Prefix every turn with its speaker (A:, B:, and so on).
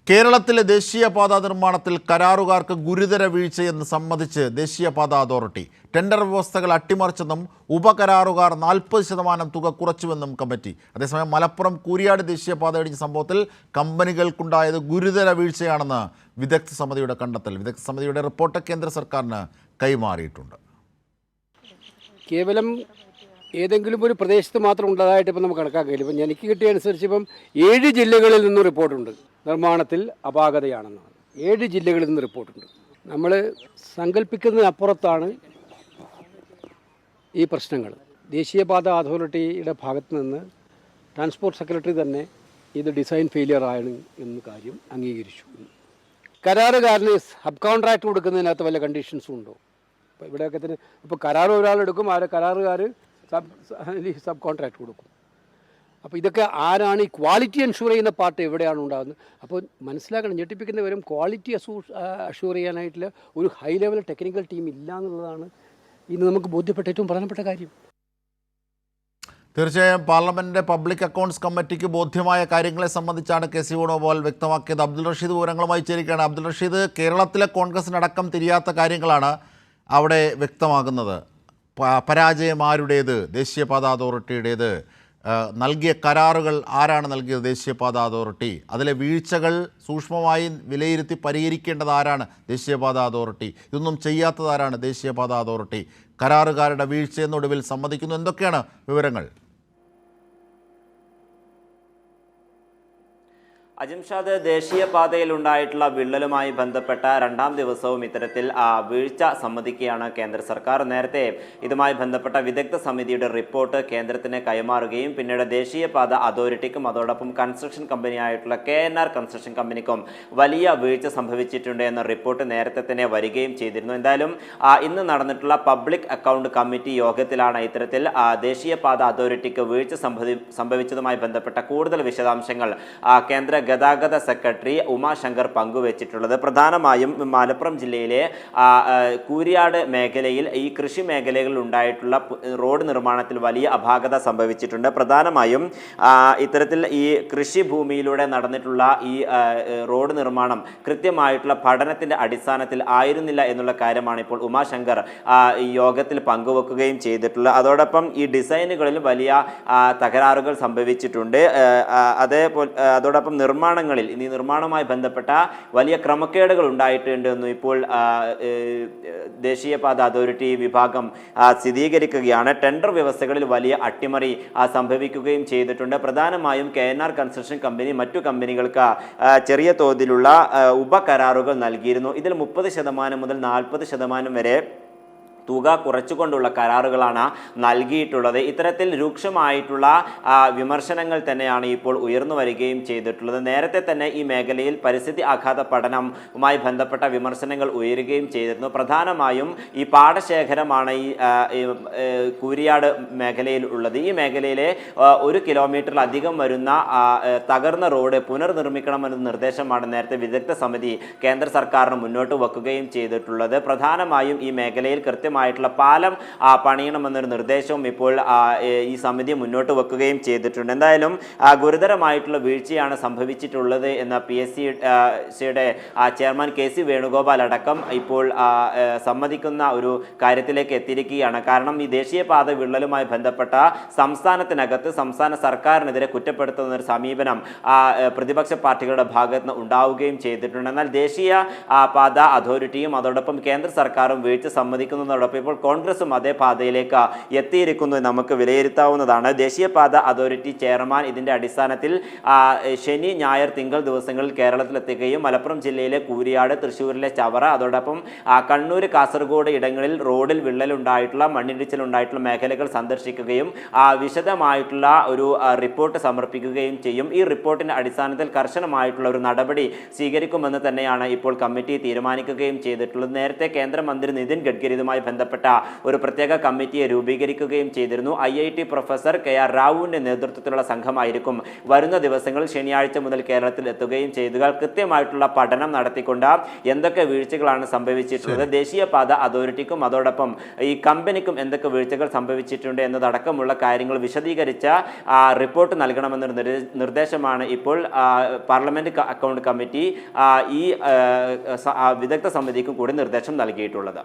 A: കേരളത്തിലെ ദേശീയപാതാ നിർമ്മാണത്തിൽ കരാറുകാർക്ക് ഗുരുതര വീഴ്ചയെന്ന് സമ്മതിച്ച് ദേശീയപാതാ അതോറിറ്റി. ടെൻഡർ വ്യവസ്ഥകൾ അട്ടിമറിച്ചെന്നും ഉപകരാറുകാർ 40% തുക കുറച്ചുവെന്നും കമ്മിറ്റി. അതേസമയം മലപ്പുറം കൂരിയാട് ദേശീയപാത ഇടിഞ്ഞ സംഭവത്തിൽ കമ്പനികൾക്കുണ്ടായത് ഗുരുതര വീഴ്ചയാണെന്ന് വിദഗ്ധ സമിതിയുടെ കണ്ടെത്തൽ. വിദഗ്ധ സമിതിയുടെ റിപ്പോർട്ട് കേന്ദ്ര സർക്കാരിന് കൈമാറിയിട്ടുണ്ട്.
B: കേവലം ഏതെങ്കിലും ഒരു പ്രദേശത്ത് മാത്രം ഉണ്ടായതായിട്ട് ഇപ്പം നമുക്ക് കണക്കാക്കില്ല. ഇപ്പം എനിക്ക് കിട്ടിയ അനുസരിച്ച് ഇപ്പം 7 ജില്ലകളിൽ നിന്നും റിപ്പോർട്ടുണ്ട് നിർമ്മാണത്തിൽ അപാകതയാണെന്നാണ്. 7 ജില്ലകളിൽ നിന്ന് റിപ്പോർട്ടുണ്ട്. നമ്മൾ സങ്കല്പിക്കുന്നതിനപ്പുറത്താണ് ഈ പ്രശ്നങ്ങൾ. ദേശീയപാത അതോറിറ്റിയുടെ ഭാഗത്ത് നിന്ന് ട്രാൻസ്പോർട്ട് സെക്രട്ടറി തന്നെ ഇത് ഡിസൈൻ ഫെയിലിയർ ആണ് എന്ന കാര്യം അംഗീകരിച്ചു. കരാറുകാരന് സബ് കോൺട്രാക്ട് കൊടുക്കുന്നതിനകത്ത് വല്ല കണ്ടീഷൻസും ഉണ്ടോ? ഇപ്പോൾ ഇവിടെയൊക്കെ തന്നെ ഇപ്പോൾ കരാർ ഒരാളെടുക്കും, ആ കരാറുകാർ സബ് കോൺട്രാക്ട് കൊടുക്കും. അപ്പോൾ ഇതൊക്കെ ആരാണ് ഈ ക്വാളിറ്റി അൻഷൂർ ചെയ്യുന്ന പാർട്ട് എവിടെയാണ് ഉണ്ടാകുന്നത്? അപ്പോൾ മനസ്സിലാക്കണം, ഞെട്ടിപ്പിക്കുന്നവരും ക്വാളിറ്റി അഷ്യൂർ ചെയ്യാനായിട്ടുള്ള ഒരു ഹൈ ലെവൽ ടെക്നിക്കൽ ടീം ഇല്ല എന്നുള്ളതാണ് ഇന്ന് നമുക്ക് ബോധ്യപ്പെട്ട ഏറ്റവും പ്രധാനപ്പെട്ട കാര്യം.
A: തീർച്ചയായും പാർലമെന്റിന്റെ പബ്ലിക് അക്കൗണ്ട്സ് കമ്മിറ്റിക്ക് ബോധ്യമായ കാര്യങ്ങളെ സംബന്ധിച്ചാണ് കെ സി വേണുഗോപാൽ വ്യക്തമാക്കിയത്. അബ്ദുൾ റഷീദ് വിവരങ്ങളുമായി ചേരുകയാണ്. അബ്ദുൾ റഷീദ്, കേരളത്തിലെ കോൺഗ്രസിനടക്കം തിരിയാത്ത കാര്യങ്ങളാണ് അവിടെ വ്യക്തമാകുന്നത്. പരാജയം ആരുടേത്? ദേശീയപാത അതോറിറ്റിയുടേത്. നൽകിയ കരാറുകൾ ആരാണ് നൽകിയത്? ദേശീയപാത അതോറിറ്റി. അതിലെ വീഴ്ചകൾ സൂക്ഷ്മമായി വിലയിരുത്തി പരിഹരിക്കേണ്ടത് ആരാണ്? ദേശീയപാത അതോറിറ്റി. ഇതൊന്നും ചെയ്യാത്തതാരാണ്? ദേശീയപാത അതോറിറ്റി. കരാറുകാരുടെ വീഴ്ചയെന്നൊടുവിൽ സമ്മതിക്കുന്നു. എന്തൊക്കെയാണ് വിവരങ്ങൾ?
C: അജിംഷാദ്, ദേശീയപാതയിൽ ഉണ്ടായിട്ടുള്ള വിള്ളലുമായി ബന്ധപ്പെട്ട 2ാം ദിവസവും ഇത്തരത്തിൽ വീഴ്ച സമ്മതിക്കുകയാണ് കേന്ദ്ര സർക്കാർ. നേരത്തെ ഇതുമായി ബന്ധപ്പെട്ട വിദഗ്ധ സമിതിയുടെ റിപ്പോർട്ട് കേന്ദ്രത്തിന് കൈമാറുകയും പിന്നീട് ദേശീയപാത അതോറിറ്റിക്കും അതോടൊപ്പം കൺസ്ട്രക്ഷൻ കമ്പനിയായിട്ടുള്ള KNR കൺസ്ട്രക്ഷൻ കമ്പനിക്കും വലിയ വീഴ്ച സംഭവിച്ചിട്ടുണ്ട് എന്ന റിപ്പോർട്ട് നേരത്തെ തന്നെ വരികയും ചെയ്തിരുന്നു. എന്തായാലും ഇന്ന് നടന്നിട്ടുള്ള പബ്ലിക് അക്കൗണ്ട് കമ്മിറ്റി യോഗത്തിലാണ് ഇത്തരത്തിൽ ദേശീയപാത അതോറിറ്റിക്ക് വീഴ്ച സംഭവിച്ചതുമായി ബന്ധപ്പെട്ട കൂടുതൽ വിശദാംശങ്ങൾ കേന്ദ്ര ഗതാഗത സെക്രട്ടറി ഉമാശങ്കർ പങ്കുവച്ചിട്ടുള്ളത്. പ്രധാനമായും മലപ്പുറം ജില്ലയിലെ കൂരിയാട് മേഖലയിൽ ഈ കൃഷി മേഖലകളിൽ ഉണ്ടായിട്ടുള്ള റോഡ് നിർമ്മാണത്തിൽ വലിയ അപാകത സംഭവിച്ചിട്ടുണ്ട്. പ്രധാനമായും ഇത്തരത്തിൽ ഈ കൃഷിഭൂമിയിലൂടെ നടന്നിട്ടുള്ള ഈ റോഡ് നിർമ്മാണം കൃത്യമായിട്ടുള്ള പഠനത്തിൻ്റെ അടിസ്ഥാനത്തിൽ ആയിരുന്നില്ല എന്നുള്ള കാര്യമാണ് ഇപ്പോൾ ഉമാശങ്കർ ഈ യോഗത്തിൽ പങ്കുവെക്കുകയും ചെയ്തിട്ടുള്ളത്. അതോടൊപ്പം ഈ ഡിസൈനുകളിൽ വലിയ തകരാറുകൾ സംഭവിച്ചിട്ടുണ്ട്. അതോടൊപ്പം നിർമ്മാണങ്ങളിൽ ഈ നിർമ്മാണവുമായി ബന്ധപ്പെട്ട വലിയ ക്രമക്കേടുകൾ ഉണ്ടായിട്ടുണ്ടെന്നും ഇപ്പോൾ ദേശീയപാത അതോറിറ്റി വിഭാഗം സ്ഥിരീകരിക്കുകയാണ്. ടെൻഡർ വ്യവസ്ഥകളിൽ വലിയ അട്ടിമറി സംഭവിക്കുകയും ചെയ്തിട്ടുണ്ട്. പ്രധാനമായും KNR കൺസ്ട്രക്ഷൻ കമ്പനി മറ്റു കമ്പനികൾക്ക് ചെറിയ തോതിലുള്ള ഉപകരാറുകൾ നൽകിയിരുന്നു. ഇതിൽ 30% മുതൽ 40% വരെ തുക കുറച്ചുകൊണ്ടുള്ള കരാറുകളാണ് നൽകിയിട്ടുള്ളത്. ഇത്തരത്തിൽ രൂക്ഷമായിട്ടുള്ള വിമർശനങ്ങൾ തന്നെയാണ് ഇപ്പോൾ ഉയർന്നു വരികയും ചെയ്തിട്ടുള്ളത്. നേരത്തെ തന്നെ ഈ മേഖലയിൽ പരിസ്ഥിതി ആഘാത പഠനവുമായി ബന്ധപ്പെട്ട വിമർശനങ്ങൾ ഉയരുകയും ചെയ്തിരുന്നു. പ്രധാനമായും ഈ പാടശേഖരമാണ് ഈ കൂരിയാട് മേഖലയിൽ ഉള്ളത്. ഈ മേഖലയിലെ 1 കിലോമീറ്ററിലധികം വരുന്ന തകർന്ന റോഡ് പുനർനിർമ്മിക്കണമെന്ന നിർദ്ദേശമാണ് നേരത്തെ വിദഗ്ധ സമിതി കേന്ദ്ര സർക്കാരിന് മുന്നോട്ട് വെക്കുകയും ചെയ്തിട്ടുള്ളത്. പ്രധാനമായും ഈ മേഖലയിൽ കൃത്യമായിട്ടുള്ള പാലം പണിയണമെന്നൊരു നിർദ്ദേശവും ഇപ്പോൾ ഈ സമിതി മുന്നോട്ട് വെക്കുകയും ചെയ്തിട്ടുണ്ട്. എന്തായാലും ഗുരുതരമായിട്ടുള്ള വീഴ്ചയാണ് സംഭവിച്ചിട്ടുള്ളത് എന്ന PSCയുടെ ചെയർമാൻ KC വേണുഗോപാൽ അടക്കം ഇപ്പോൾ സമ്മതിക്കുന്ന ഒരു കാര്യത്തിലേക്ക് എത്തിയിരിക്കുകയാണ്. കാരണം ഈ ദേശീയപാത വിള്ളലുമായി ബന്ധപ്പെട്ട സംസ്ഥാനത്തിനകത്ത് സംസ്ഥാന സർക്കാരിനെതിരെ കുറ്റപ്പെടുത്തുന്ന ഒരു സമീപനം പ്രതിപക്ഷ പാർട്ടികളുടെ ഭാഗത്ത് നിന്ന് ഉണ്ടാവുകയും ചെയ്തിട്ടുണ്ട്. എന്നാൽ ദേശീയ പാത അതോറിറ്റിയും അതോടൊപ്പം കേന്ദ്ര സർക്കാരും വീഴ്ച സമ്മതിക്കുന്നതോടൊപ്പം ഇപ്പോൾ കോൺഗ്രസും അതേ പാതയിലേക്ക് എത്തിയിരിക്കുന്നു നമുക്ക് വിലയിരുത്താവുന്നതാണ്. ദേശീയപാത അതോറിറ്റി ചെയർമാൻ ഇതിൻ്റെ അടിസ്ഥാനത്തിൽ ശനി, ഞായർ, തിങ്കൾ ദിവസങ്ങളിൽ കേരളത്തിലെത്തുകയും മലപ്പുറം ജില്ലയിലെ കൂരിയാട്, തൃശ്ശൂരിലെ ചവറ, അതോടൊപ്പം കണ്ണൂർ, കാസർഗോഡ് ഇടങ്ങളിൽ റോഡിൽ വിള്ളലുണ്ടായിട്ടുള്ള മണ്ണിടിച്ചിലുണ്ടായിട്ടുള്ള മേഖലകൾ സന്ദർശിക്കുകയും വിശദമായിട്ടുള്ള ഒരു റിപ്പോർട്ട് സമർപ്പിക്കുകയും ചെയ്യും. ഈ റിപ്പോർട്ടിൻ്റെ അടിസ്ഥാനത്തിൽ കർശനമായിട്ടുള്ള ഒരു നടപടി സ്വീകരിക്കുമെന്ന് തന്നെയാണ് ഇപ്പോൾ കമ്മിറ്റി തീരുമാനിക്കുകയും ചെയ്തിട്ടുള്ളത്. നേരത്തെ കേന്ദ്രമന്ത്രി നിതിൻ ഗഡ്കരി ഇതുമായി ബന്ധപ്പെട്ട ഒരു പ്രത്യേക കമ്മിറ്റിയെ രൂപീകരിക്കുകയും ചെയ്തിരുന്നു. IIT പ്രൊഫസർ KR റാവുവിൻ്റെ നേതൃത്വത്തിലുള്ള സംഘമായിരിക്കും വരുന്ന ദിവസങ്ങളിൽ ശനിയാഴ്ച മുതൽ കേരളത്തിൽ എത്തുകയും ചെയ്തുക കൃത്യമായിട്ടുള്ള പഠനം നടത്തിക്കൊണ്ട് എന്തൊക്കെ വീഴ്ചകളാണ് സംഭവിച്ചിട്ടുള്ളത്, ദേശീയപാത അതോറിറ്റിക്കും അതോടൊപ്പം ഈ കമ്പനിക്കും എന്തൊക്കെ വീഴ്ചകൾ സംഭവിച്ചിട്ടുണ്ട് എന്നതടക്കമുള്ള കാര്യങ്ങൾ വിശദീകരിച്ച റിപ്പോർട്ട് നൽകണമെന്നൊരു നിർദ്ദേശമാണ് ഇപ്പോൾ പാർലമെന്റ് അക്കൗണ്ട് കമ്മിറ്റി ഈ വിദഗ്ധ സമിതിക്ക് കൂടി നിർദ്ദേശം നൽകിയിട്ടുള്ളത്.